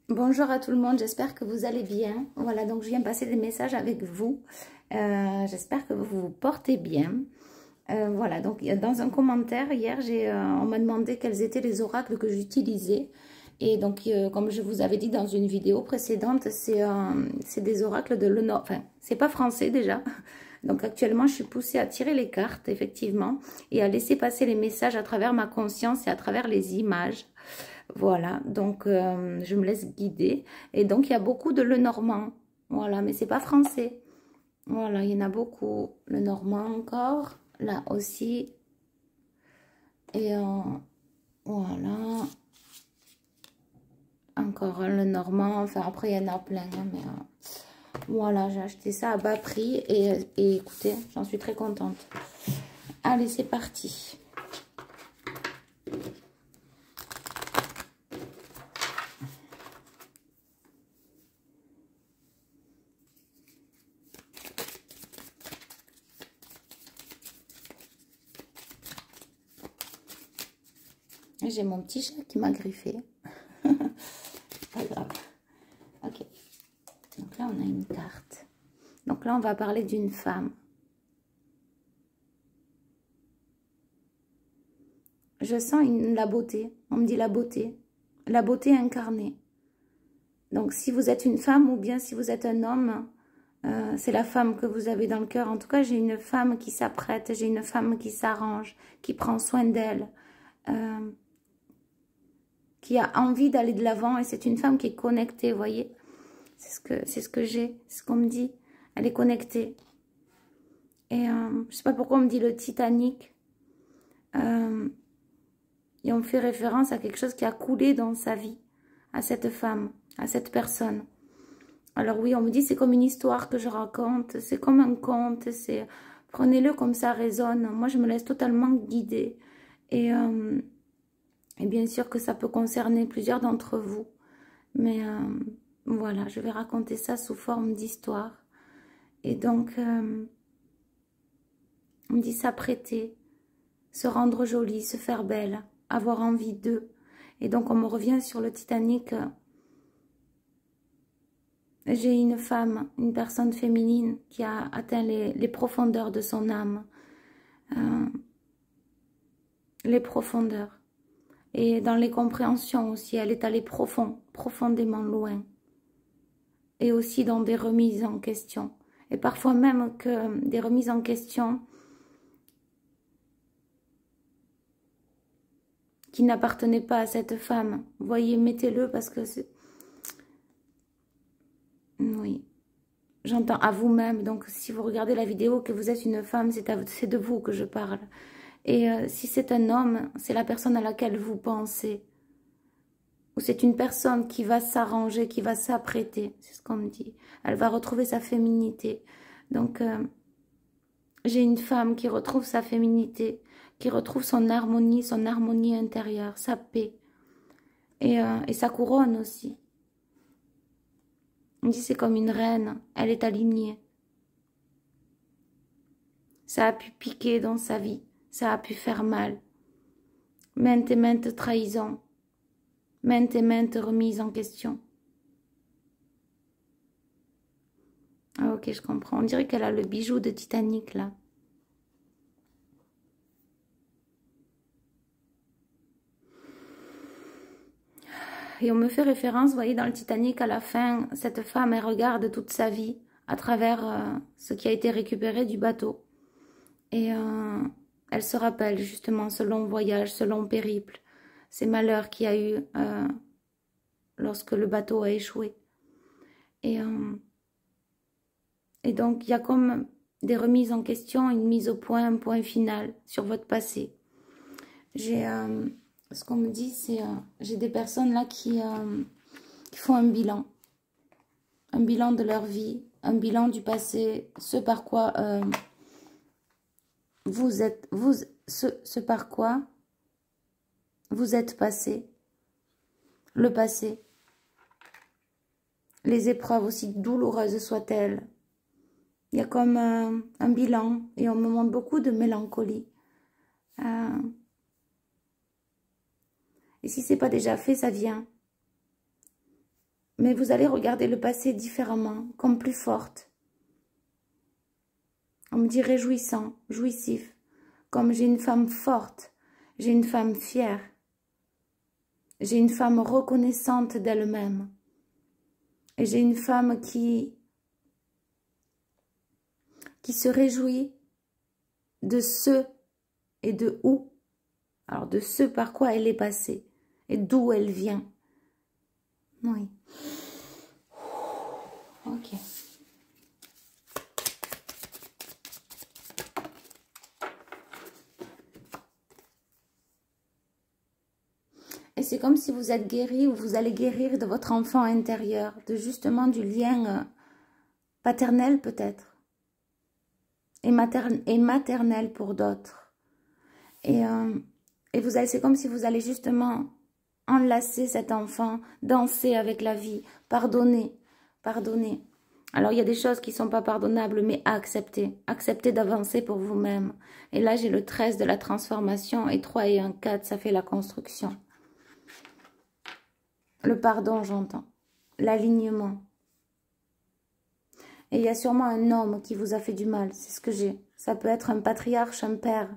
Bonjour à tout le monde, j'espère que vous allez bien. Voilà, donc je viens passer des messages avec vous. J'espère que vous vous portez bien. Voilà, donc dans un commentaire, hier, on m'a demandé quels étaient les oracles que j'utilisais. Et donc, comme je vous avais dit dans une vidéo précédente, c'est des oracles de l'honneur. Enfin, c'est pas français déjà. Donc actuellement, je suis poussée à tirer les cartes, effectivement, et à laisser passer les messages à travers ma conscience et à travers les images. Voilà, donc je me laisse guider. Et donc, il y a beaucoup de le normand. Voilà, mais c'est pas français. Voilà, il y en a beaucoup. Le normand encore. Là aussi. Et voilà. Encore le normand. Enfin, après, il y en a plein. Hein, mais voilà, j'ai acheté ça à bas prix. Et écoutez, j'en suis très contente. Allez, c'est parti. J'ai mon petit chat qui m'a griffé. Pas grave. Ok. Donc là, on a une carte. Donc là, on va parler d'une femme. Je sens la beauté. On me dit la beauté. La beauté incarnée. Donc, si vous êtes une femme ou bien si vous êtes un homme, c'est la femme que vous avez dans le cœur. En tout cas, j'ai une femme qui s'apprête. J'ai une femme qui s'arrange, qui prend soin d'elle. Qui a envie d'aller de l'avant. Et c'est une femme qui est connectée, vous voyez. C'est ce que j'ai. C'est ce qu'on me dit. Elle est connectée. Et je ne sais pas pourquoi on me dit le Titanic. Et on fait référence à quelque chose qui a coulé dans sa vie, à cette femme, à cette personne. Alors oui, on me dit c'est comme une histoire que je raconte, c'est comme un conte, prenez-le comme ça résonne. Moi, je me laisse totalement guider. Et bien sûr que ça peut concerner plusieurs d'entre vous. Mais voilà, je vais raconter ça sous forme d'histoire. Et donc, on me dit s'apprêter, se rendre jolie, se faire belle, avoir envie d'eux. Et donc, on me revient sur le Titanic. J'ai une femme, une personne féminine qui a atteint les profondeurs de son âme. Les profondeurs. Et dans les compréhensions aussi, elle est allée profondément loin. Et aussi dans des remises en question. Et parfois même que des remises en question qui n'appartenaient pas à cette femme. Vous voyez, mettez-le parce que c'est... Oui. J'entends à vous-même. Donc, si vous regardez la vidéo, que vous êtes une femme, c'est de vous que je parle. Et si c'est un homme, c'est la personne à laquelle vous pensez. Ou c'est une personne qui va s'arranger, qui va s'apprêter. C'est ce qu'on me dit. Elle va retrouver sa féminité. Donc, j'ai une femme qui retrouve sa féminité, qui retrouve son harmonie intérieure, sa paix. Et sa couronne aussi. On dit c'est comme une reine, elle est alignée. Ça a pu piquer dans sa vie, ça a pu faire mal. Maintes et maintes trahisons, maintes et maintes remises en question. Ah ok, je comprends. On dirait qu'elle a le bijou de Titanic là. Et on me fait référence, vous voyez, dans le Titanic, à la fin, cette femme, elle regarde toute sa vie à travers ce qui a été récupéré du bateau. Et elle se rappelle justement ce long voyage, ce long périple, ces malheurs qu'il y a eu lorsque le bateau a échoué. Et donc, il y a comme des remises en question, une mise au point, un point final sur votre passé. Ce qu'on me dit, c'est j'ai des personnes là qui font un bilan de leur vie, un bilan du passé, ce par quoi ce par quoi vous êtes passé, le passé, les épreuves aussi douloureuses soient-elles. Il y a comme un bilan et on me montre beaucoup de mélancolie. Et si c'est pas déjà fait, ça vient. Mais vous allez regarder le passé différemment, comme plus forte. On me dit réjouissant, jouissif. Comme j'ai une femme forte, j'ai une femme fière. J'ai une femme reconnaissante d'elle-même. Et j'ai une femme qui se réjouit de ce et de où. Alors de ce par quoi elle est passée et d'où elle vient. Oui. Ok. Et c'est comme si vous êtes guéri ou vous allez guérir de votre enfant intérieur, de justement du lien paternel peut-être, et maternel pour d'autres. Et vous allez, c'est comme si vous allez justement enlacer cet enfant, danser avec la vie, pardonner, pardonner. Alors, il y a des choses qui ne sont pas pardonnables, mais à accepter. Accepter d'avancer pour vous-même. Et là, j'ai le 13 de la transformation et 3 et 1, 4, ça fait la construction. Le pardon, j'entends. L'alignement. Et il y a sûrement un homme qui vous a fait du mal, c'est ce que j'ai. Ça peut être un patriarche, un père,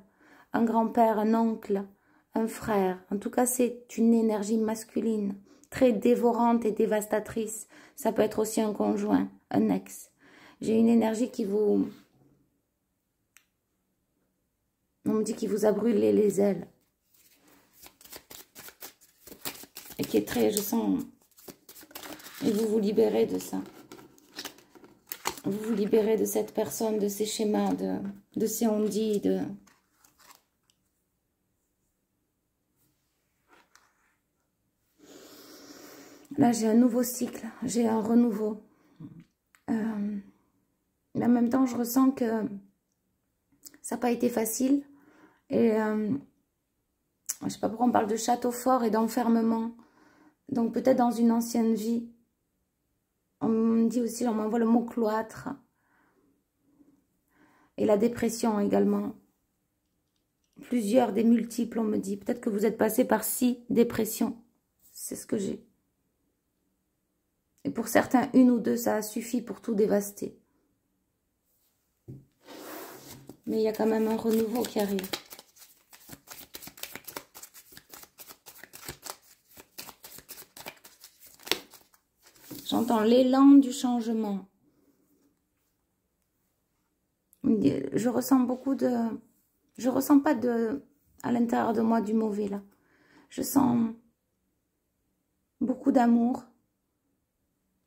un grand-père, un oncle, un frère. En tout cas, c'est une énergie masculine, très dévorante et dévastatrice. Ça peut être aussi un conjoint, un ex. J'ai une énergie qui vous... On me dit qu'il vous a brûlé les ailes. Et qui est très, je sens... Et vous vous libérez de ça. Vous vous libérez de cette personne, de ces schémas, de ces on-dit, de... Là, j'ai un nouveau cycle, j'ai un renouveau. Mais en même temps, je ressens que ça n'a pas été facile. Et je ne sais pas pourquoi on parle de château fort et d'enfermement. Donc peut-être dans une ancienne vie. On me dit aussi, on m'envoie le mot cloître. Et la dépression également. Plusieurs, des multiples, on me dit. Peut-être que vous êtes passé par 6 dépressions. C'est ce que j'ai. Et pour certains, 1 ou 2, ça a suffi pour tout dévaster. Mais il y a quand même un renouveau qui arrive. J'entends l'élan du changement. Je ressens beaucoup de... Je ressens pas à l'intérieur de moi du mauvais là. Je sens beaucoup d'amour,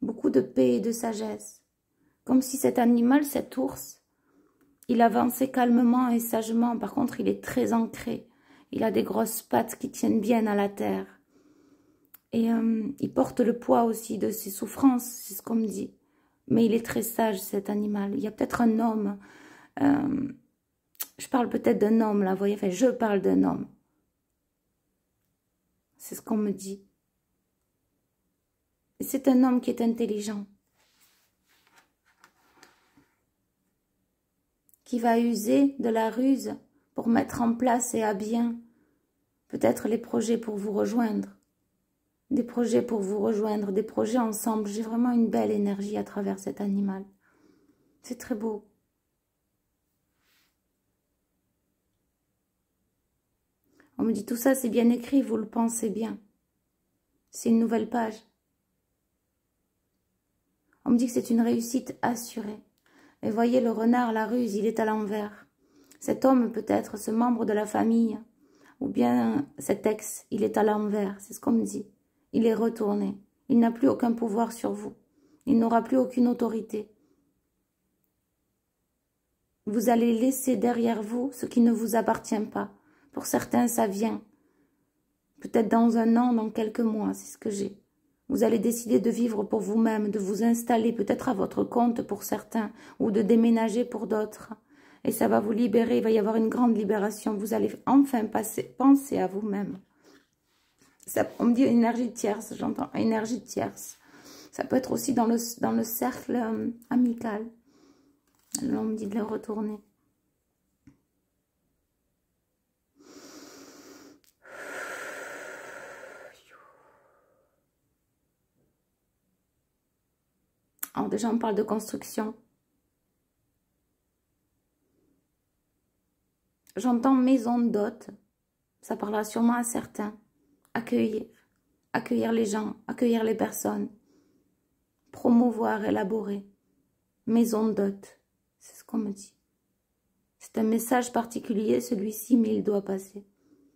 beaucoup de paix et de sagesse. Comme si cet animal, cet ours, il avançait calmement et sagement. Par contre, il est très ancré. Il a des grosses pattes qui tiennent bien à la terre. Et il porte le poids aussi de ses souffrances, c'est ce qu'on me dit. Mais il est très sage, cet animal. Il y a peut-être un homme. Je parle peut-être d'un homme, là, vous voyez. Enfin, je parle d'un homme. C'est ce qu'on me dit. Et c'est un homme qui est intelligent. Qui va user de la ruse pour mettre en place et à bien peut-être les projets pour vous rejoindre. Des projets pour vous rejoindre, des projets ensemble. J'ai vraiment une belle énergie à travers cet animal. C'est très beau. On me dit tout ça, c'est bien écrit, vous le pensez bien. C'est une nouvelle page. On me dit que c'est une réussite assurée. Et voyez le renard, la ruse, il est à l'envers. Cet homme peut-être, ce membre de la famille, ou bien cet ex, il est à l'envers, c'est ce qu'on me dit. Il est retourné. Il n'a plus aucun pouvoir sur vous. Il n'aura plus aucune autorité. Vous allez laisser derrière vous ce qui ne vous appartient pas. Pour certains, ça vient. Peut-être dans 1 an, dans quelques mois, c'est ce que j'ai. Vous allez décider de vivre pour vous-même, de vous installer peut-être à votre compte pour certains, ou de déménager pour d'autres. Et ça va vous libérer, il va y avoir une grande libération. Vous allez enfin penser à vous-même. On me dit énergie tierce, j'entends énergie tierce. Ça peut être aussi dans le cercle amical. Là, on me dit de le retourner. Alors déjà, on parle de construction. J'entends maison d'hôte. Ça parlera sûrement à certains. Accueillir. Accueillir les gens, accueillir les personnes. Promouvoir, élaborer. Maison d'hôte. C'est ce qu'on me dit. C'est un message particulier, celui-ci, mais il doit passer.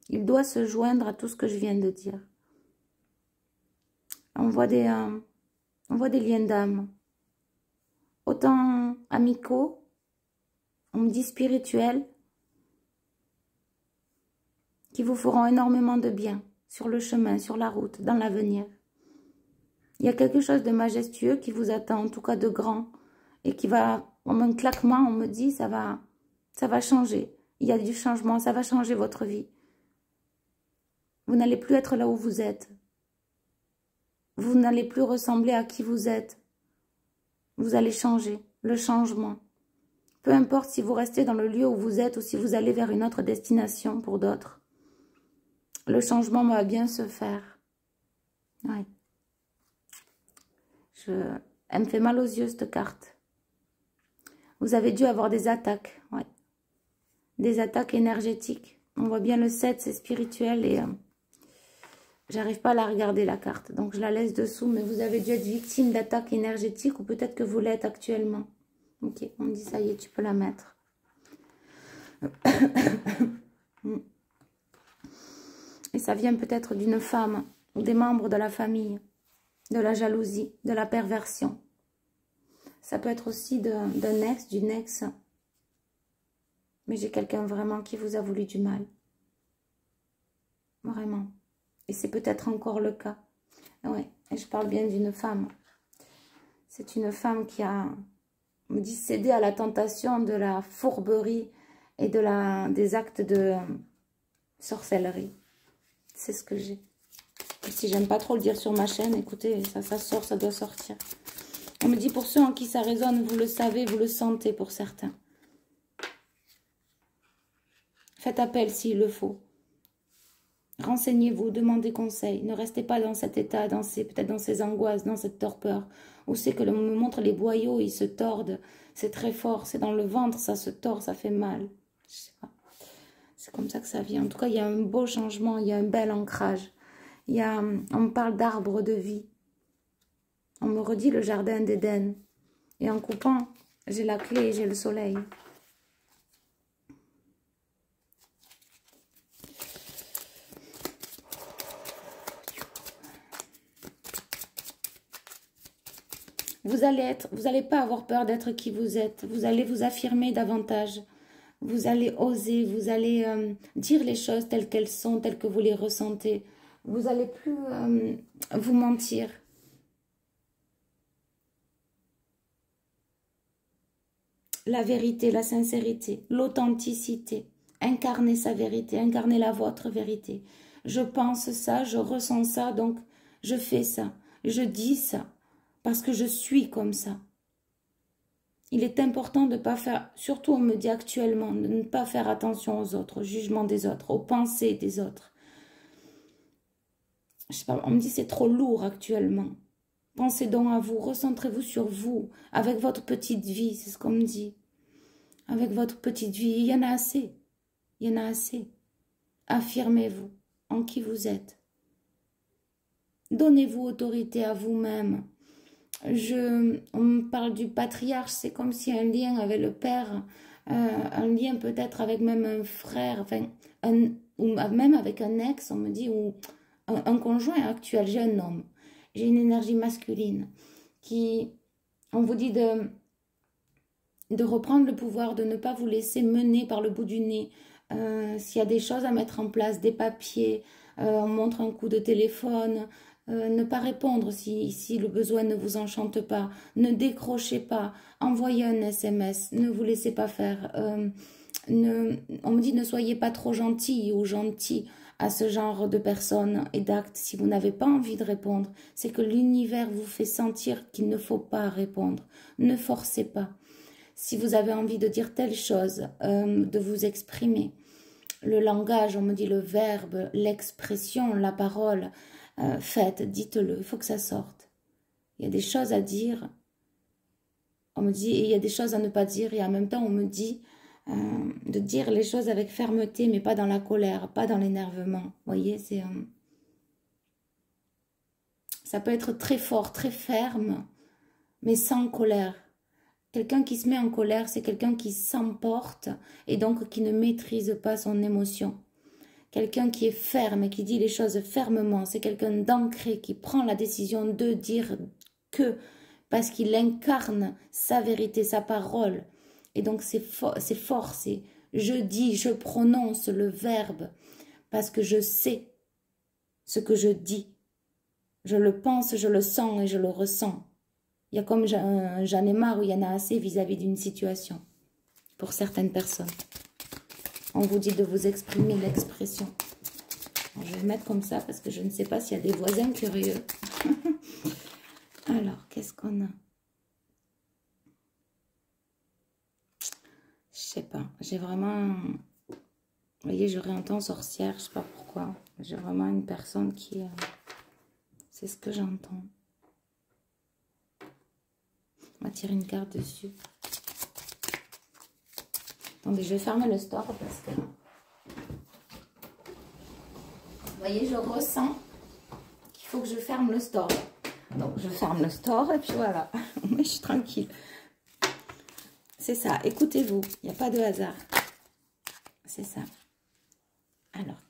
Il doit se joindre à tout ce que je viens de dire. On voit des liens d'âme. Autant amicaux, on me dit spirituels, qui vous feront énormément de bien sur le chemin, sur la route, dans l'avenir. Il y a quelque chose de majestueux qui vous attend, en tout cas de grand, et qui va, en un claquement, on me dit, ça va changer. Il y a du changement, ça va changer votre vie. Vous n'allez plus être là où vous êtes. Vous n'allez plus ressembler à qui vous êtes. Vous allez changer, le changement. Peu importe si vous restez dans le lieu où vous êtes ou si vous allez vers une autre destination pour d'autres. Le changement va bien se faire. Oui. Elle me fait mal aux yeux, cette carte. Vous avez dû avoir des attaques. Ouais. Des attaques énergétiques. On voit bien le 7, c'est spirituel et j'arrive pas à la regarder, la carte. Donc, je la laisse dessous. Mais vous avez dû être victime d'attaques énergétiques ou peut-être que vous l'êtes actuellement. Ok, on me dit ça y est, tu peux la mettre. Et ça vient peut-être d'une femme ou des membres de la famille, de la jalousie, de la perversion. Ça peut être aussi d'un ex, d'une ex. Mais j'ai quelqu'un vraiment qui vous a voulu du mal. Vraiment. Et c'est peut-être encore le cas. Ouais, et je parle bien d'une femme. C'est une femme qui a, on me dit, cédé à la tentation de la fourberie et des actes de sorcellerie. C'est ce que j'ai. Si j'aime pas trop le dire sur ma chaîne, écoutez, ça sort, ça doit sortir. On me dit pour ceux en qui ça résonne, vous le savez, vous le sentez pour certains. Faites appel s'il le faut. Renseignez-vous, demandez conseil. Ne restez pas dans cet état, peut-être dans ces angoisses, dans cette torpeur. Où c'est que l'on me montre les boyaux, ils se tordent. C'est très fort, c'est dans le ventre, ça se tord, ça fait mal. Je sais pas. C'est comme ça que ça vient. En tout cas, il y a un beau changement, il y a un bel ancrage. On me parle d'arbre de vie. On me redit le jardin d'Éden. Et en coupant, j'ai la clé et j'ai le soleil. Vous allez pas avoir peur d'être qui vous êtes. Vous allez vous affirmer davantage. Vous allez oser, vous allez dire les choses telles qu'elles sont, telles que vous les ressentez. Vous n'allez plus vous mentir. La vérité, la sincérité, l'authenticité. Incarner sa vérité, incarner la vôtre vérité. Je pense ça, je ressens ça, donc je fais ça. Je dis ça, parce que je suis comme ça. Il est important de ne pas faire, surtout on me dit actuellement, de ne pas faire attention aux autres, au jugement des autres, aux pensées des autres. Je sais pas, on me dit c'est trop lourd actuellement. Pensez donc à vous, recentrez-vous sur vous, avec votre petite vie, c'est ce qu'on me dit. Avec votre petite vie, il y en a assez. Il y en a assez. Affirmez-vous en qui vous êtes. Donnez-vous autorité à vous-même. On me parle du patriarche, c'est comme si un lien avec le père, un lien peut-être avec même un frère, enfin, ou même avec un ex, on me dit, ou un conjoint actuel. J'ai un homme, j'ai une énergie masculine qui, on vous dit de reprendre le pouvoir, de ne pas vous laisser mener par le bout du nez. S'il y a des choses à mettre en place, des papiers, on montre un coup de téléphone, ne pas répondre si le besoin ne vous enchante pas, ne décrochez pas, envoyez un SMS, ne vous laissez pas faire. On me dit ne soyez pas trop gentil ou gentil à ce genre de personnes et d'actes. Si vous n'avez pas envie de répondre, c'est que l'univers vous fait sentir qu'il ne faut pas répondre. Ne forcez pas. Si vous avez envie de dire telle chose, de vous exprimer, le langage, on me dit le verbe, l'expression, la parole, faites, dites-le, il faut que ça sorte. Il y a des choses à dire, On me dit, il y a des choses à ne pas dire, et en même temps, on me dit de dire les choses avec fermeté, mais pas dans la colère, pas dans l'énervement. Vous voyez, c'est... ça peut être très fort, très ferme, mais sans colère. Quelqu'un qui se met en colère, c'est quelqu'un qui s'emporte et donc qui ne maîtrise pas son émotion. Quelqu'un qui est ferme et qui dit les choses fermement, c'est quelqu'un d'ancré qui prend la décision de dire que, parce qu'il incarne sa vérité, sa parole. Et donc c'est fort, c'est je dis, je prononce le verbe parce que je sais ce que je dis. Je le pense, je le sens et je le ressens. Il y a comme j'en ai marre ou il y en a assez vis-à-vis d'une situation pour certaines personnes. On vous dit de vous exprimer l'expression. Je vais mettre comme ça parce que je ne sais pas s'il y a des voisins curieux. Alors, qu'est-ce qu'on a? Je sais pas. J'ai vraiment... Vous voyez, je réentends sorcière. Je sais pas pourquoi. J'ai vraiment une personne qui... C'est ce que j'entends. On va tirer une carte dessus. Attendez, je vais fermer le store parce que... Vous voyez, je ressens qu'il faut que je ferme le store. Donc, je ferme le store et puis voilà. Mais je suis tranquille. C'est ça. Écoutez-vous. Il n'y a pas de hasard. C'est ça. Alors,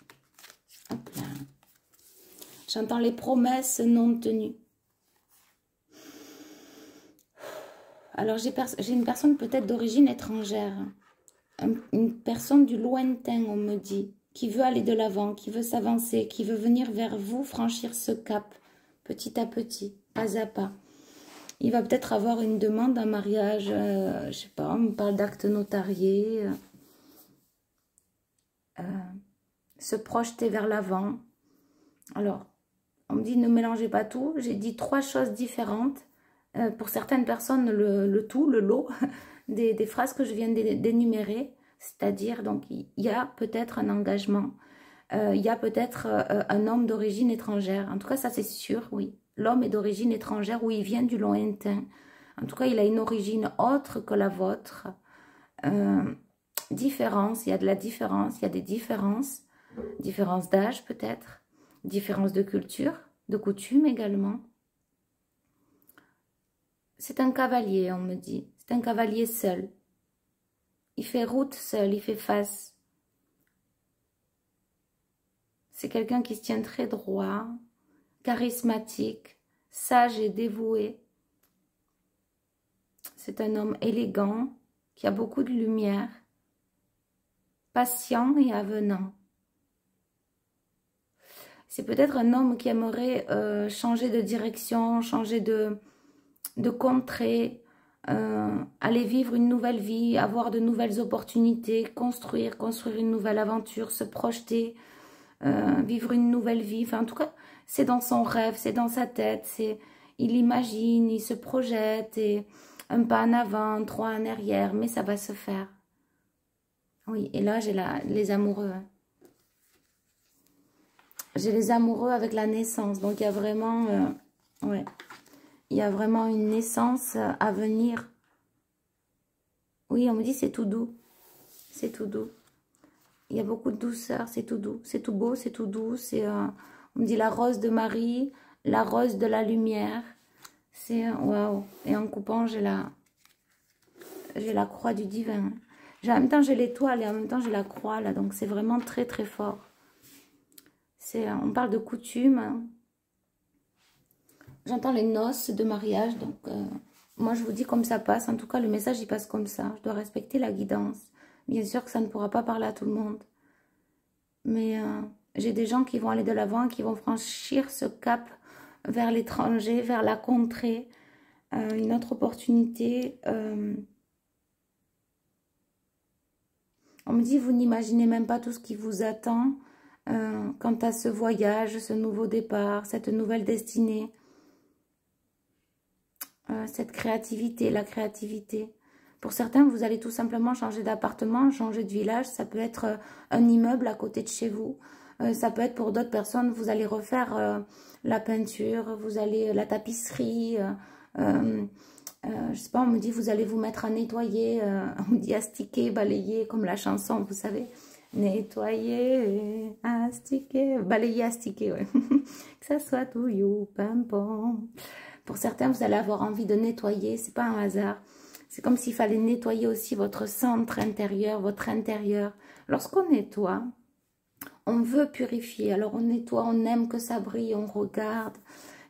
hop là. J'entends les promesses non tenues. Alors, j'ai une personne peut-être d'origine étrangère. Une personne du lointain, on me dit, qui veut aller de l'avant, qui veut s'avancer, qui veut venir vers vous, franchir ce cap, petit à petit, pas à pas. Il va peut-être avoir une demande en mariage, je sais pas, on me parle d'acte notarié, se projeter vers l'avant. Alors, on me dit ne mélangez pas tout, j'ai dit 3 choses différentes. Pour certaines personnes, le tout, le lot des phrases que je viens d'énumérer, c'est-à-dire, donc, il y a peut-être un engagement, il y a peut-être un homme d'origine étrangère, en tout cas, ça c'est sûr, oui. L'homme est d'origine étrangère ou il vient du lointain. En tout cas, il a une origine autre que la vôtre. Différence, il y a de la différence, il y a des différences. Différence d'âge peut-être, différence de culture, de coutume également. C'est un cavalier, on me dit. C'est un cavalier seul. Il fait route seul, il fait face. C'est quelqu'un qui se tient très droit, charismatique, sage et dévoué. C'est un homme élégant, qui a beaucoup de lumière, patient et avenant. C'est peut-être un homme qui aimerait changer de direction, changer de contrée, aller vivre une nouvelle vie, avoir de nouvelles opportunités, construire une nouvelle aventure, se projeter, vivre une nouvelle vie. Enfin, en tout cas, c'est dans son rêve, c'est dans sa tête, il imagine, il se projette, et un pas en avant, 3 en arrière, mais ça va se faire. Oui, et là, j'ai les amoureux. J'ai les amoureux avec la naissance, donc il y a vraiment... ouais. Il y a vraiment une naissance à venir. Oui, on me dit c'est tout doux. C'est tout doux. Il y a beaucoup de douceur, c'est tout doux. C'est tout beau, c'est tout doux. On me dit la rose de Marie, la rose de la lumière. C'est waouh. Et en coupant, j'ai la croix du divin. En même temps, j'ai l'étoile et en même temps, j'ai la croix là. Donc, c'est vraiment très, très fort. On parle de coutume. J'entends les noces de mariage, donc moi je vous dis comme ça passe. En tout cas, le message il passe comme ça. Je dois respecter la guidance. Bien sûr que ça ne pourra pas parler à tout le monde. Mais j'ai des gens qui vont aller de l'avant, qui vont franchir ce cap vers l'étranger, vers la contrée. Une autre opportunité. On me dit, vous n'imaginez même pas tout ce qui vous attend quant à ce voyage, ce nouveau départ, cette nouvelle destinée. Cette créativité, la créativité. Pour certains, vous allez tout simplement changer d'appartement, changer de village. Ça peut être un immeuble à côté de chez vous. Ça peut être pour d'autres personnes, vous allez refaire la peinture, vous allez la tapisserie, Je sais pas, on me dit vous allez vous mettre à nettoyer, on me dit astiquer, balayer, comme la chanson, vous savez. Nettoyer, astiquer, balayer, astiquer, ouais. Que ça soit tout you, pimpon. Pour certains, vous allez avoir envie de nettoyer, c'est pas un hasard. C'est comme s'il fallait nettoyer aussi votre centre intérieur, votre intérieur. Lorsqu'on nettoie, on veut purifier. Alors on nettoie, on aime que ça brille, on regarde.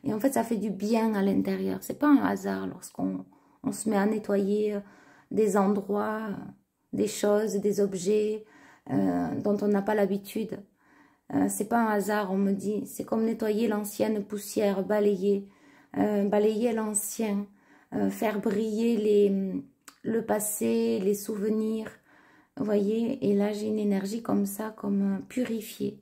Et en fait, ça fait du bien à l'intérieur. C'est pas un hasard lorsqu'on se met à nettoyer des endroits, des choses, des objets dont on n'a pas l'habitude. C'est pas un hasard, on me dit. C'est comme nettoyer l'ancienne poussière, balayer. Balayer l'ancien. Faire briller le passé, les souvenirs. Vous voyez, et là j'ai une énergie comme ça, comme purifier.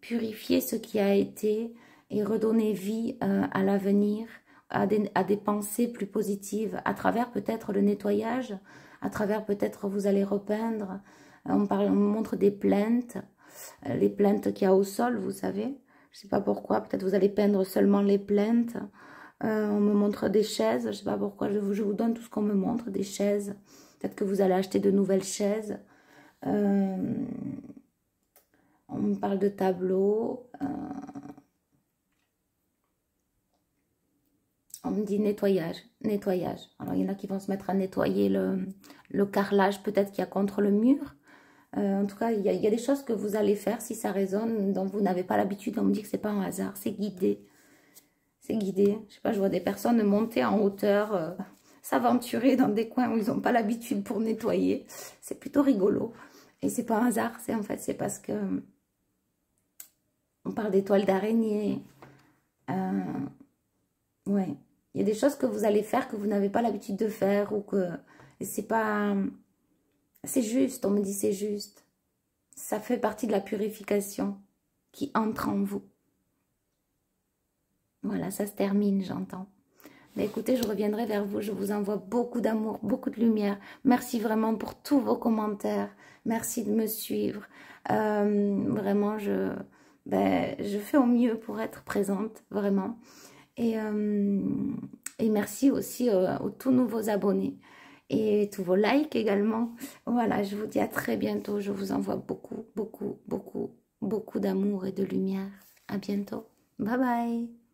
Purifier ce qui a été et redonner vie à l'avenir, à des pensées plus positives, à travers peut-être le nettoyage, à travers peut-être vous allez repeindre. On me montre des plaintes, les plaintes qu'il y a au sol, vous savez. Je ne sais pas pourquoi, peut-être vous allez peindre seulement les plaintes. On me montre des chaises, je ne sais pas pourquoi, je vous donne tout ce qu'on me montre, des chaises. Peut-être que vous allez acheter de nouvelles chaises. On me parle de tableaux. On me dit nettoyage, nettoyage. Alors, il y en a qui vont se mettre à nettoyer le carrelage peut-être qu'il y a contre le mur. En tout cas, il y a des choses que vous allez faire si ça résonne, dont vous n'avez pas l'habitude. On me dit que c'est pas un hasard, c'est guidé. C'est guidé. Je sais pas, je vois des personnes monter en hauteur, s'aventurer dans des coins où ils n'ont pas l'habitude pour nettoyer. C'est plutôt rigolo. Et c'est pas un hasard, c'est en fait, c'est parce que on parle d'étoiles d'araignée. Ouais. Il y a des choses que vous allez faire que vous n'avez pas l'habitude de faire ou que c'est pas... C'est juste, on me dit c'est juste. Ça fait partie de la purification qui entre en vous. Voilà, ça se termine, j'entends. Mais écoutez, je reviendrai vers vous. Je vous envoie beaucoup d'amour, beaucoup de lumière. Merci vraiment pour tous vos commentaires. Merci de me suivre. Vraiment, je fais au mieux pour être présente, vraiment. Et merci aussi aux tout nouveaux abonnés. Et tous vos likes également. Voilà, je vous dis à très bientôt. Je vous envoie beaucoup, beaucoup, beaucoup, beaucoup d'amour et de lumière. À bientôt. Bye bye.